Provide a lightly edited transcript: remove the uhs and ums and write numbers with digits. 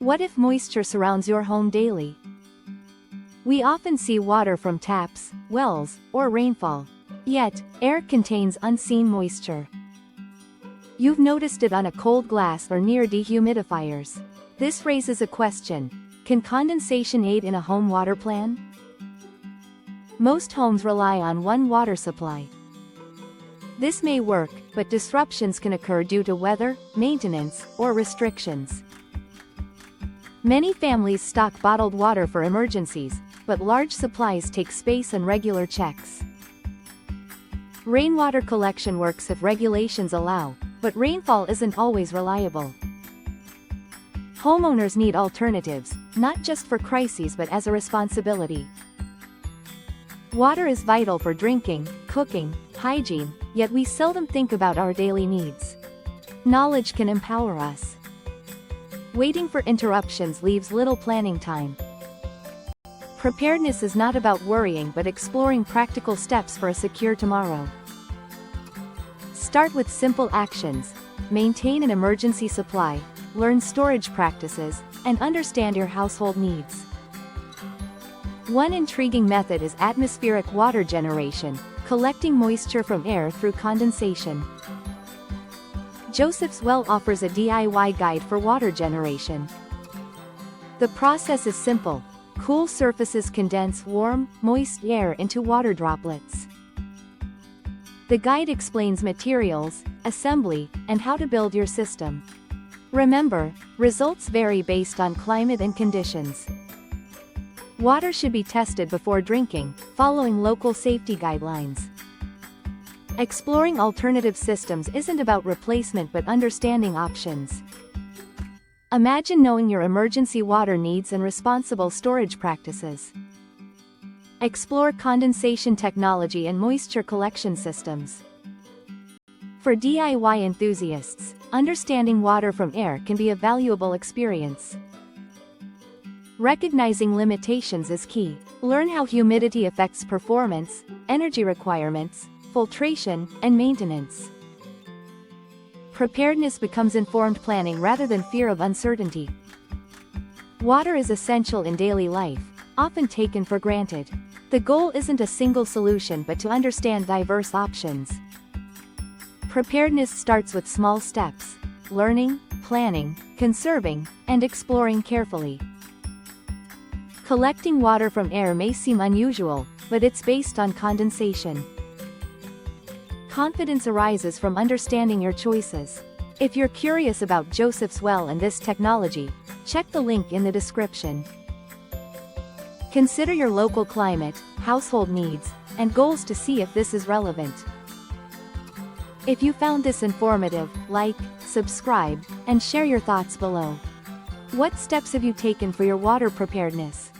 What if moisture surrounds your home daily? We often see water from taps, wells, or rainfall. Yet, air contains unseen moisture. You've noticed it on a cold glass or near dehumidifiers. This raises a question: can condensation aid in a home water plan? Most homes rely on one water supply. This may work, but disruptions can occur due to weather, maintenance, or restrictions. Many families stock bottled water for emergencies, but large supplies take space and regular checks. Rainwater collection works if regulations allow, but rainfall isn't always reliable. Homeowners need alternatives, not just for crises but as a responsibility. Water is vital for drinking, cooking, hygiene, yet we seldom think about our daily needs. Knowledge can empower us. Waiting for interruptions leaves little planning time. Preparedness is not about worrying but exploring practical steps for a secure tomorrow. Start with simple actions: maintain an emergency supply, learn storage practices, and understand your household needs. One intriguing method is atmospheric water generation, collecting moisture from air through condensation. Josephwell offers a DIY guide for water generation. The process is simple: cool surfaces condense warm, moist air into water droplets. The guide explains materials, assembly, and how to build your system. Remember, results vary based on climate and conditions. Water should be tested before drinking, following local safety guidelines. Exploring alternative systems isn't about replacement but understanding options. Imagine knowing your emergency water needs and responsible storage practices. Explore condensation technology and moisture collection systems. For DIY enthusiasts, understanding water from air can be a valuable experience. Recognizing limitations is key. Learn how humidity affects performance, energy requirements, filtration, and maintenance. Preparedness becomes informed planning rather than fear of uncertainty. Water is essential in daily life, often taken for granted. The goal isn't a single solution but to understand diverse options. Preparedness starts with small steps: learning, planning, conserving, and exploring carefully. Collecting water from air may seem unusual, but it's based on condensation. Confidence arises from understanding your choices. If you're curious about Josephwell and this technology, check the link in the description. Consider your local climate, household needs, and goals to see if this is relevant. If you found this informative, like, subscribe, and share your thoughts below. What steps have you taken for your water preparedness?